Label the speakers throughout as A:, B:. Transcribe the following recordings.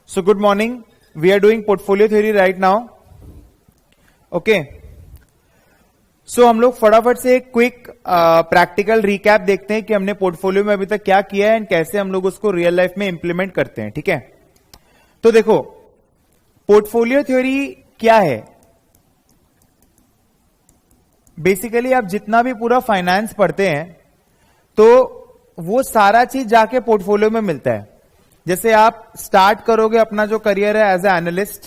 A: So good morning. We are doing portfolio theory right now. Okay. So हम लोग फटाफट से एक क्विक प्रैक्टिकल रिकैप देखते हैं कि हमने पोर्टफोलियो में अभी तक क्या किया है एंड कैसे हम लोग उसको रियल लाइफ में इंप्लीमेंट करते हैं. ठीक है. तो देखो पोर्टफोलियो थ्योरी क्या है. बेसिकली आप जितना भी पूरा फाइनेंस पढ़ते हैं तो वो सारा चीज जाके पोर्टफोलियो में मिलता है. जैसे आप स्टार्ट करोगे अपना जो करियर है as a analyst,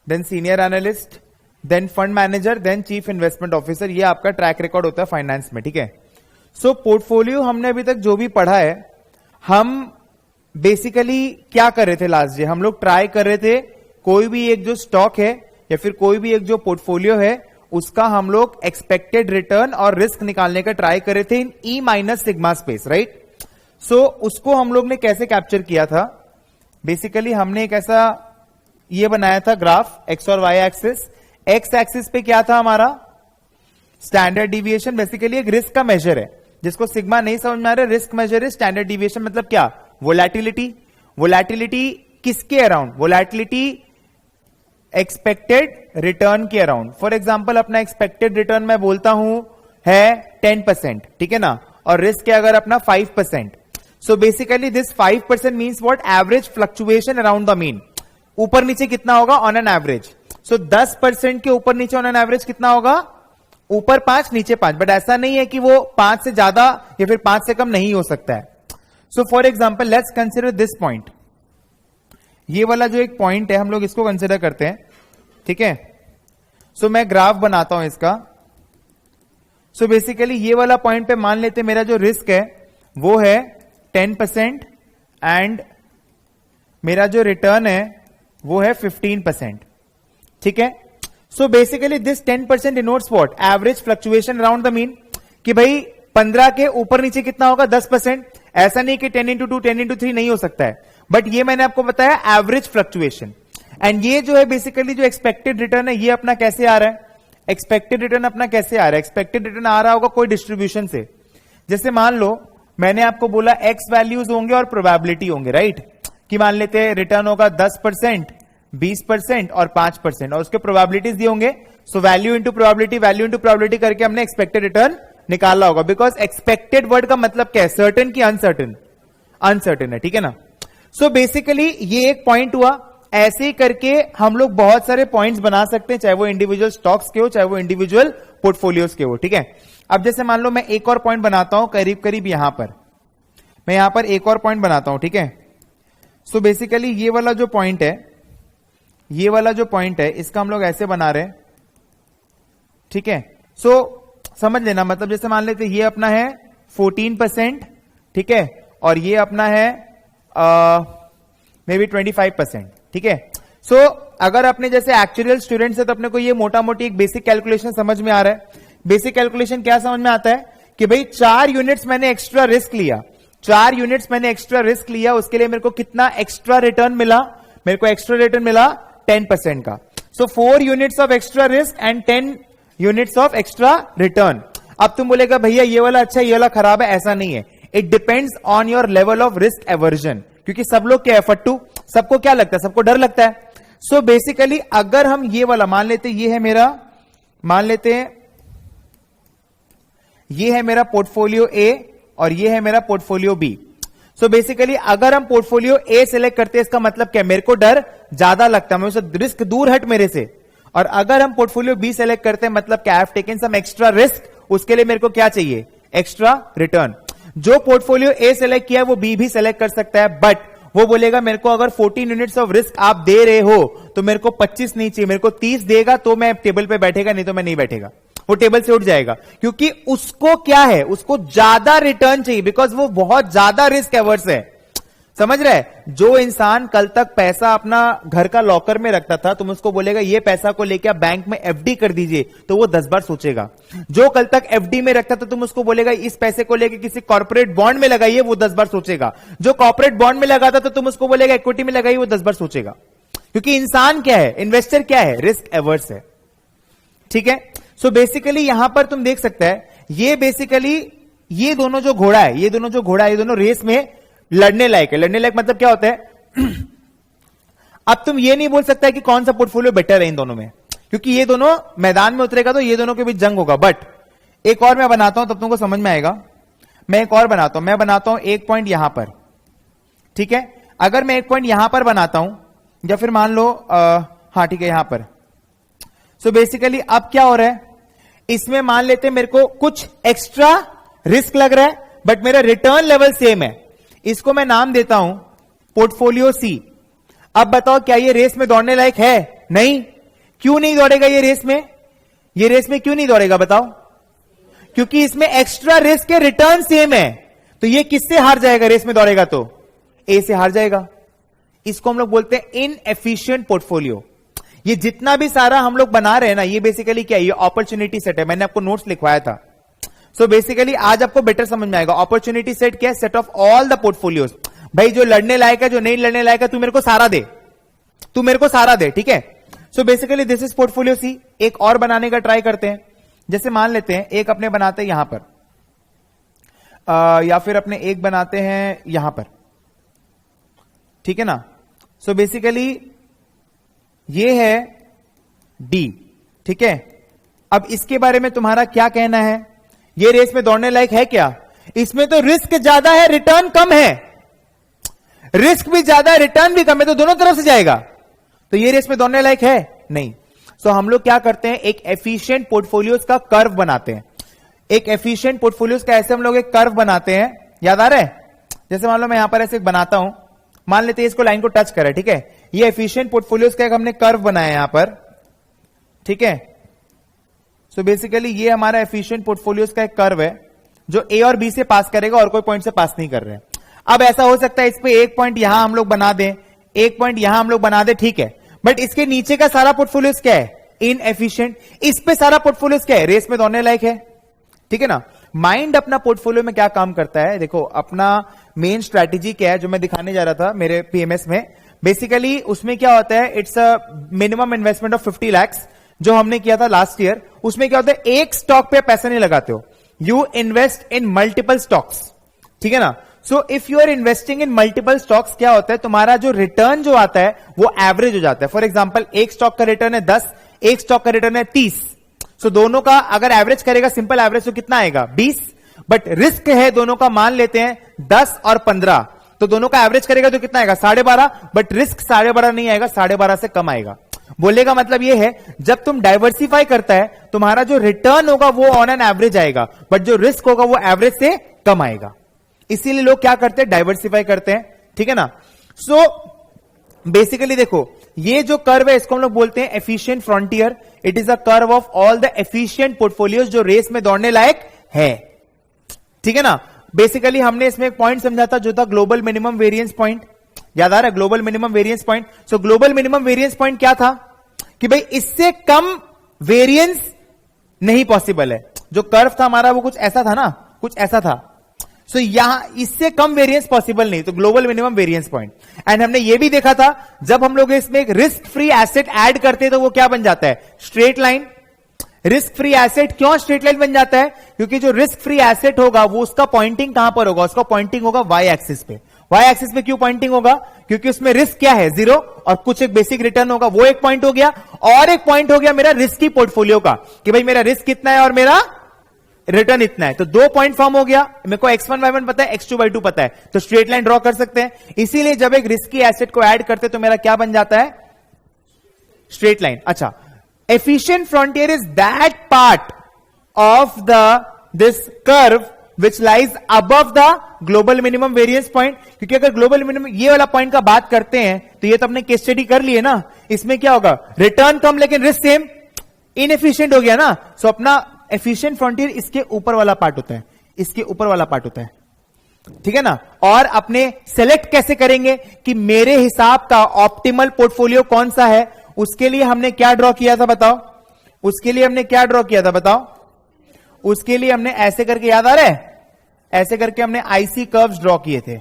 A: then senior analyst, then fund manager, then chief investment officer. ये आपका ट्रैक रिकॉर्ड होता है फाइनेंस में. ठीक है. सो पोर्टफोलियो हमने अभी तक जो भी पढ़ा है, हम बेसिकली क्या कर रहे थे लास्ट डे, हम लोग ट्राई कर रहे थे कोई भी एक जो स्टॉक है या फिर कोई भी एक जो पोर्टफोलियो है उसका हम लोग एक्सपेक्टेड रिटर्न और रिस्क निकालने का ट्राई कर रहे थे इन E minus sigma space. Right. सो उसको हम लोग ने कैसे कैप्चर किया था. बेसिकली हमने एक ऐसा ये बनाया था ग्राफ, एक्स और वाई एक्सिस. एक्स एक्सिस पे क्या था हमारा स्टैंडर्ड डिविएशन. बेसिकली एक रिस्क का मेजर है जिसको सिग्मा नहीं समझ में आ रहा है. रिस्क मेजर है. स्टैंडर्ड डिविएशन मतलब क्या, वोलैटिलिटी. वोलैटिलिटी किसके अराउंड, वोलैटिलिटी एक्सपेक्टेड रिटर्न के अराउंड. फॉर एग्जांपल अपना एक्सपेक्टेड रिटर्न मैं बोलता हूं है 10%. ठीक है ना. और रिस्क है अगर अपना 5%. सो basically this 5% means what, average fluctuation around the mean. ऊपर नीचे कितना होगा ऑन एन एवरेज. सो 10% के ऊपर नीचे ऑन एन एवरेज कितना होगा, ऊपर 5 नीचे 5. बट ऐसा नहीं है कि वो 5 से ज्यादा या फिर 5 से कम नहीं हो सकता है. So for example let's consider this point. ये वाला जो एक पॉइंट है हम लोग इसको कंसिडर करते हैं. ठीक है. सो मैं ग्राफ बनाता हूं इसका. सो बेसिकली ये वाला पॉइंट पे मान लेते मेरा जो रिस्क है वो है 10% एंड मेरा जो रिटर्न है वो है 15%. ठीक है. So basically this 10% denotes what, average fluctuation around the mean. कि भाई 15 के ऊपर नीचे कितना होगा 10%. ऐसा नहीं कि 10 into 2 10 into 3 नहीं हो सकता है. बट ये मैंने आपको बताया एवरेज फ्लक्चुएशन. एंड ये जो है बेसिकली जो एक्सपेक्टेड रिटर्न है ये अपना कैसे आ रहा है, एक्सपेक्टेड रिटर्न अपना कैसे आ रहा है. एक्सपेक्टेड रिटर्न आ रहा होगा कोई डिस्ट्रीब्यूशन से. जैसे मान लो मैंने आपको बोला एक्स वैल्यूज होंगे और प्रोबेबिलिटी होंगे. राइट. कि मान लेते हैं रिटर्न होगा 10%, 20% और 5% और उसके प्रोबेबिलिटीज दिए होंगे. So value into probability, value into probability करके हमने एक्सपेक्टेड रिटर्न निकाला होगा. बिकॉज एक्सपेक्टेड वर्ड का मतलब क्या है, सर्टेन की अनसर्टेन. अनसर्टेन है. ठीक है ना. सो बेसिकली ये एक पॉइंट हुआ. ऐसे ही करके हम लोग बहुत सारे पॉइंट्स बना सकते हैं, चाहे वो इंडिविजुअल स्टॉक्स के हो चाहे वो इंडिविजुअल पोर्टफोलियोज के हो. ठीक है. अब जैसे मान लो मैं एक और पॉइंट बनाता हूं करीब करीब यहां पर. मैं यहां पर एक और पॉइंट बनाता हूं. ठीक है. सो बेसिकली ये वाला जो पॉइंट है, ये वाला जो पॉइंट है इसका हम लोग ऐसे बना रहे हैं. ठीक है. सो समझ लेना, मतलब जैसे मान लेते ये अपना है 14%. ठीक है. और ये अपना है मे बी 25%. ठीक है. सो अगर अपने जैसे एक्चुअल स्टूडेंट्स है तो अपने को ये मोटा मोटी एक बेसिक कैलकुलेशन समझ में आ रहा है. बेसिक कैलकुलेशन क्या समझ में आता है कि भाई 4 यूनिट्स मैंने एक्स्ट्रा रिस्क लिया, 4 यूनिट्स मैंने एक्स्ट्रा रिस्क लिया, उसके लिए मेरे को कितना एक्स्ट्रा रिटर्न मिला, मेरे को एक्स्ट्रा रिटर्न मिला 10% का. सो 4 units of extra risk and 10 units of extra return. अब तुम बोलेगा भैया ये वाला अच्छा ये वाला खराब है. ऐसा नहीं है. It depends on your level of risk aversion. क्योंकि सब लोग क्या है फट्टू, सबको क्या लगता है, सबको डर लगता है. सो बेसिकली अगर हम ये वाला मान लेते, ये है मेरा, मान लेते हैं ये है मेरा पोर्टफोलियो ए और ये है मेरा पोर्टफोलियो बी. सो बेसिकली अगर हम पोर्टफोलियो ए सिलेक्ट करते हैं इसका मतलब क्या, मेरे को डर ज्यादा लगता है, मेरे से रिस्क दूर हट मेरे से. और अगर हम पोर्टफोलियो बी सिलेक्ट करते हैं मतलब क्या, I have taken some extra risk, उसके लिए मेरे को क्या चाहिए, एक्स्ट्रा रिटर्न. जो पोर्टफोलियो ए सेलेक्ट किया है वो बी भी सेलेक्ट कर सकता है. बट वो बोलेगा मेरे को अगर 14 यूनिट्स ऑफ रिस्क आप दे रहे हो तो मेरे को 25 नहीं चाहिए, मेरे को 30 देगा तो मैं टेबल पे बैठेगा, नहीं तो मैं नहीं बैठेगा. वो टेबल से उठ जाएगा. क्योंकि उसको क्या है, उसको ज्यादा रिटर्न चाहिए. बिकॉज वो बहुत ज्यादा रिस्क एवर्स है. समझ रहे हैं. जो इंसान कल तक पैसा अपना घर का लॉकर में रखता था, तुम उसको बोलेगा ये पैसा को लेकर बैंक में एफडी कर दीजिए, तो वो 10 बार सोचेगा. जो कल तक एफडी में रखता था, तुम उसको बोलेगा इस पैसे को लेकर किसी कॉर्पोरेट बॉन्ड में लगाइए, वो 10 बार सोचेगा. जो कॉर्पोरेट बॉन्ड में लगाता था, तुम उसको बोलेगा इक्विटी में लगाइए, वो 10 बार सोचेगा. क्योंकि इंसान क्या है, इन्वेस्टर क्या है, रिस्क एवर्स है. ठीक है. सो बेसिकली यहां पर तुम देख सकते हैं, ये बेसिकली ये दोनों जो घोड़ा है, ये दोनों जो घोड़ा है, ये दोनों रेस में लड़ने लायक है. लड़ने लायक मतलब क्या होता है अब तुम ये नहीं बोल सकता कि कौन सा पोर्टफोलियो बेटर है इन दोनों में, क्योंकि ये दोनों मैदान में उतरेगा तो ये दोनों के बीच जंग होगा। बट एक और मैं बनाता हूं तब तुमको समझ में आएगा। मैं एक और बनाता हूं, मैं बनाता हूं एक पॉइंट यहां पर, ठीक है। अगर मैं एक पॉइंट यहां पर बनाता हूं, या फिर मान लो हाँ ठीक है यहां पर। सो बेसिकली अब क्या हो रहा है, इसमें मान लेते हैं मेरे को कुछ एक्स्ट्रा रिस्क लग रहा है, बट मेरा रिटर्न लेवल सेम है। इसको मैं नाम देता हूं पोर्टफोलियो सी। अब बताओ क्या ये रेस में दौड़ने लायक है? नहीं। क्यों नहीं दौड़ेगा ये रेस में? ये रेस में क्यों नहीं दौड़ेगा बताओ? क्योंकि इसमें एक्स्ट्रा रिस्क के रिटर्न सेम है। तो ये किससे हार जाएगा रेस में दौड़ेगा? तो ए से हार जाएगा। इसको हम लोग बोलते हैं इनएफिशिएंट पोर्टफोलियो। ये जितना भी सारा हम लोग बना रहे हैं ना, ये बेसिकली क्या है? ये अपॉर्चुनिटी सेट है। मैंने आपको नोट्स लिखवाया था। सो बेसिकली आज आपको बेटर समझ में आएगा। अपॉर्चुनिटी सेट क्या है? Set of all the portfolios. भाई जो लड़ने लायक है, जो नहीं लड़ने लायक है, तू मेरे को सारा दे, तू मेरे को सारा दे, ठीक है। So basically this is portfolio C. एक और बनाने का ट्राई करते हैं। जैसे मान लेते हैं एक अपने बनाते हैं यहां पर, या फिर अपने एक बनाते हैं यहां पर, ठीक है ना। सो बेसिकली ये है डी, ठीक है। अब इसके बारे में तुम्हारा क्या कहना है? ये रेस में दौड़ने लायक है क्या? इसमें तो रिस्क ज्यादा है, रिटर्न कम है। रिस्क भी ज्यादा है, रिटर्न भी कम है, तो दोनों तरफ से जाएगा। तो ये रेस में दौड़ने लायक है? नहीं। सो हम लोग क्या करते हैं, एक एफिशिएंट पोर्टफोलियोज का कर्व बनाते हैं। एक एफिशिएंट पोर्टफोलियोज का ऐसे हम लोग एक कर्व बनाते हैं, याद आ रहा है? जैसे मान लो मैं यहां पर ऐसे बनाता हूं, मान लेते हैं इसको लाइन को टच करे, ठीक है। ये एफिशिएंट पोर्टफोलियोज का एक हमने कर्व बनाया यहां पर, ठीक है। सो बेसिकली ये हमारा एफिशिएंट पोर्टफोलियोज का एक कर्व है जो ए और बी से पास करेगा और कोई पॉइंट से पास नहीं कर रहे हैं। अब ऐसा हो सकता है इस पे एक पॉइंट यहां हम लोग बना दें, एक पॉइंट यहां हम लोग बना दें, ठीक है। बट इसके नीचे का सारा पोर्टफोलियोज क्या है? इनएफिशिएंट। इस पे सारा पोर्टफोलियोज क्या है? रेस में दौड़ने लायक है, ठीक है ना। माइंड अपना पोर्टफोलियो में क्या काम करता है, देखो अपना मेन स्ट्रैटेजी क्या है जो मैं दिखाने जा रहा था मेरे पीएमएस में। बेसिकली उसमें क्या होता है, it's a minimum investment of 50 lakh जो हमने किया था लास्ट ईयर। उसमें क्या होता है, एक स्टॉक पे पैसा नहीं लगाते हो, you invest in multiple stocks, ठीक है ना। So if you are investing in multiple stocks, क्या होता है तुम्हारा जो रिटर्न जो आता है वो एवरेज हो जाता है। फॉर एग्जांपल एक स्टॉक का रिटर्न है 10, एक स्टॉक का रिटर्न है 30। सो दोनों का अगर एवरेज करेगा, सिंपल एवरेज, तो कितना आएगा? 20। बट रिस्क है दोनों का, मान लेते हैं 10 और 15, तो दोनों का एवरेज करेगा तो कितना आएगा? 12.5। बट रिस्क 12.5 नहीं आएगा, 12.5 से कम आएगा। बोलने का मतलब ये है, जब तुम डाइवर्सिफाई करता है तुम्हारा जो रिटर्न होगा वो ऑन एन एवरेज आएगा, बट जो रिस्क होगा वो एवरेज से कम आएगा। इसीलिए लोग क्या करते हैं, डाइवर्सिफाई करते हैं, ठीक है ना। सो बेसिकली देखो ये जो कर्व है इसको हम लोग बोलते हैं efficient frontier. It is a curve of all the efficient portfolios जो रेस में दौड़ने लायक है, ठीक है ना। बेसिकली हमने इसमें एक पॉइंट समझा था जो था ग्लोबल मिनिमम वेरिएंस पॉइंट, याद आ रहा है? Global minimum variance point. सो ग्लोबल मिनिमम वेरिएंस पॉइंट क्या था कि भाई इससे कम वेरिएंस नहीं पॉसिबल है। जो कर्व था हमारा वो कुछ ऐसा था ना, कुछ ऐसा था। सो यहां इससे कम वेरिएंस पॉसिबल नहीं, तो global minimum variance point. And हमने ये भी देखा था जब हम लोग इसमें एक रिस्क फ्री एसेट ऐड करते हैं तो वो क्या बन जाता है? Straight line. Risk free asset क्यों स्ट्रेट लाइन बन जाता है? क्योंकि जो रिस्क फ्री एसेट होगा वो उसका पॉइंटिंग कहां पर होगा? उसका पॉइंटिंग होगा वाई एक्सिस पे। वाई एक्सिस पे क्यों पॉइंटिंग होगा? क्योंकि उसमें रिस्क क्या है? 0, और कुछ एक बेसिक रिटर्न होगा, वो एक पॉइंट हो गया। और एक पॉइंट हो गया मेरा रिस्की पोर्टफोलियो का, कि भाई मेरा रिस्क कितना है और मेरा रिटर्न इतना है। तो 2 पॉइंट फॉर्म हो गया। मेरे को x1 y1 पता है, x2 y2 पता है, तो स्ट्रेट लाइन ड्रॉ कर सकते हैं। इसीलिए जब एक रिस्की एसेट को ऐड करते तो मेरा क्या बन जाता है? Straight line. अच्छा, efficient frontier is that part of this curve which lies above the global minimum variance point. क्योंकि अगर ग्लोबल मिनिमम ये वाला पॉइंट का बात करते हैं तो ये तो अपने केस स्टडी कर लिए ना। इसमें क्या होगा? रिटर्न कम लेकिन रिस्क सेम, इनएफिशिएंट हो गया ना। सो अपना एफिशिएंट फ्रंटियर इसके ऊपर वाला पार्ट होता है, इसके ऊपर वाला पार्ट होता है, ठीक है ना। और अपने सेलेक्ट कैसे करेंगे कि मेरे हिसाब का ऑप्टिमल पोर्टफोलियो कौन सा है? उसके लिए हमने क्या ड्रॉ किया था बताओ? उसके लिए हमने क्या ड्रॉ किया था बताओ? उसके लिए हमने ऐसे करके, याद आ रहा है? ऐसे करके हमने आईसी कर्व्स ड्रॉ किए थे।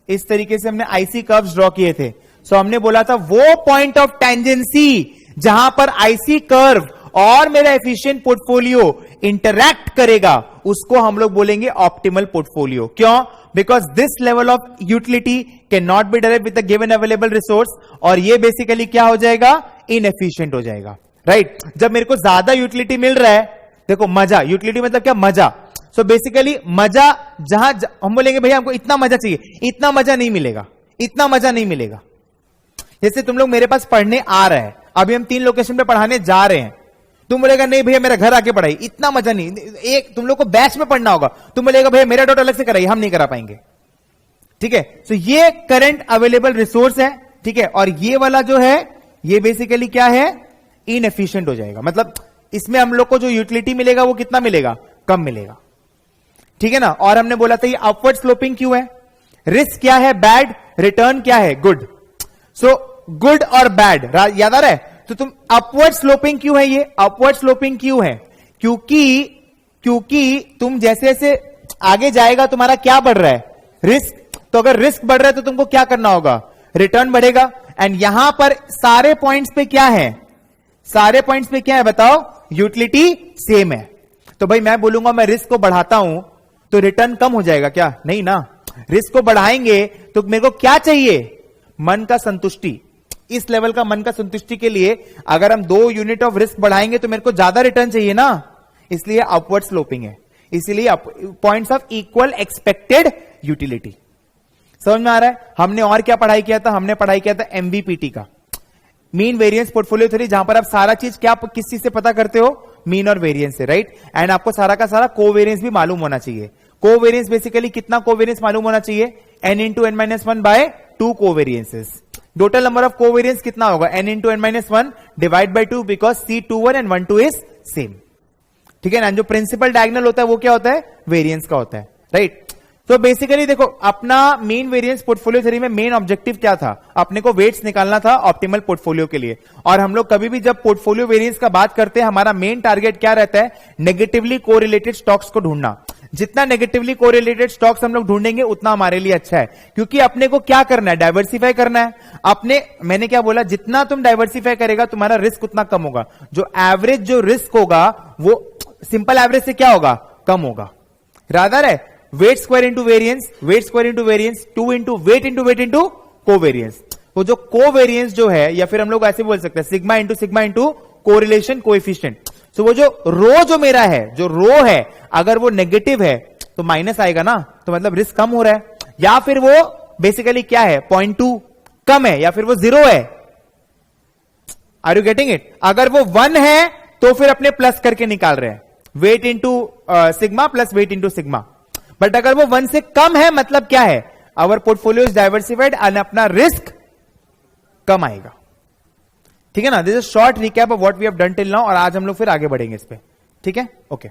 A: इस तरीके से हमने आईसी कर्व्स ड्रॉ किए थे। सो हमने बोला था वो पॉइंट ऑफ टेंजेंसी जहां पर आईसी कर्व और मेरा एफिशिएंट पोर्टफोलियो इंटरैक्ट करेगा उसको हम लोग बोलेंगे ऑप्टिमल पोर्टफोलियो। क्यों? Because this level of utility can not be direct with the given available resource, और ये बेसिकली क्या हो जाएगा? इनएफिशिएंट हो जाएगा, राइट? जब मेरे को ज्यादा यूटिलिटी मिल रहा है, देखो मजा, यूटिलिटी मतलब क्या? मजा। सो बेसिकली मजा जहां हम बोलेंगे भैया हमको इतना मजा चाहिए, इतना मजा नहीं मिलेगा, इतना मजा नहीं मिलेगा। जैसे तुम लोग मेरे पास पढ़ने आ रहे हैं, अभी हम 3 लोकेशन पे पढ़ाने जा रहे हैं, तुम बोलेगा नहीं भैया मेरा घर आके पढ़ाई, इतना मजा नहीं। एक तुम लोग को बैच में पढ़ना होगा, तुम बोलेगा भैया मेरा डाउट अलग से कराइए, हम नहीं करा पाएंगे, ठीक है? सो ये करंट अवेलेबल रिसोर्स है, ठीक है? और ये वाला जो है ये बेसिकली क्या है? इनएफिशिएंट हो जाएगा। मतलब इसमें हम लोग को जो यूटिलिटी मिलेगा वो कितना मिलेगा? कम मिलेगा, ठीक है ना? और हमने बोला था ये अपवर्ड स्लोपिंग क्यों है? रिस्क क्या है? बैड, रिटर्न क्या है? गुड। सो गुड और बैड याद आ रहा है? तो तुम अपवर्ड स्लोपिंग क्यों है? ये अपवर्ड स्लोपिंग क्यों है? क्योंकि तुम जैसे जैसे आगे जाएगा तुम्हारा क्या बढ़ रहा है? रिस्क। तो अगर रिस्क बढ़ रहा है तो तुमको क्या करना होगा? रिटर्न बढ़ेगा। एंड यहां पर सारे पॉइंट्स पे क्या है? सारे पॉइंट्स पे क्या है बताओ? यूटिलिटी सेम है। तो भाई मैं बोलूंगा मैं रिस्क को बढ़ाता हूं तो रिटर्न कम हो जाएगा क्या? नहीं ना। रिस्क को बढ़ाएंगे तो मेरे को क्या चाहिए? मन का संतुष्टि। इस लेवल का मन का संतुष्टि के लिए अगर हम 2 यूनिट ऑफ रिस्क बढ़ाएंगे तो मेरे को ज्यादा रिटर्न चाहिए ना, इसलिए अपवर्ड स्लोपिंग है। इसीलिए points of equal expected utility. समझ में आ रहा है? हमने और क्या पढ़ाई किया था? हमने पढ़ाई किया था एमवीपीटी का, मीन वेरिएंस पोर्टफोलियो थ्योरी, जहां पर आप सारा चीज क्या किस चीज से पता करते हो? मीन और वेरिएंस से, राइट? एंड आपको सारा का सारा कोवेरियंस भी मालूम होना चाहिए। कोवेरियंस बेसिकली कितना कोवेरियंस मालूम होना चाहिए? n into n minus 1 by 2 covariances. Total number of covariance कितना होगा? n into n minus 1 divide by 2, because C21 and 12 is same, ठीक है ना? जो प्रिंसिपल डायगोनल होता है वो क्या होता है? वेरिएंस का होता है, राइट? तो बेसिकली देखो अपना मेन वेरिएंस पोर्टफोलियो थ्योरी में मेन ऑब्जेक्टिव क्या था? अपने को वेट्स निकालना था ऑप्टिमल पोर्टफोलियो के लिए। और हम लोग कभी भी जब पोर्टफोलियो वेरिएंस का बात करते हैं हमारा मेन टारगेट क्या रहता है? नेगेटिवली कोरिलेटेड स्टॉक्स को ढूंढना। जितना नेगेटिवली कोरिलेटेड स्टॉक्स हम लोग ढूंढेंगे उतना हमारे लिए अच्छा है, क्योंकि अपने को क्या करना है? डाइवर्सिफाई करना है अपने। मैंने क्या बोला? जितना तुम डाइवर्सिफाई करेगा तुम्हारा रिस्क उतना कम होगा। जो एवरेज जो रिस्क होगा वो सिंपल एवरेज से क्या होगा? कम होगा। रादर है weight square into variance, weight square into variance, 2 into weight into covariance. वो जो कोवेरियंस जो है, या फिर हम लोग ऐसे बोल सकते हैं सिग्मा इंटू कोरिलेशन कोएफिशिएंट। तो वो जो रो जो मेरा है, जो रो है, अगर वो नेगेटिव है तो माइनस आएगा ना, तो मतलब रिस्क कम हो रहा है। या फिर वो बेसिकली क्या है? 0.2 कम है, या फिर वो 0 है। Are you getting it? अगर वो 1 है तो फिर अपने प्लस करके निकाल रहे हैं, weight into sigma plus weight into sigma. But अगर वो 1 से कम है मतलब क्या है? Our portfolio is diversified and अपना रिस्क कम आएगा, ठीक है ना? This is short recap of what we have done till now, और आज हम लोग फिर आगे बढ़ेंगे इस पे, ठीक है? ओके।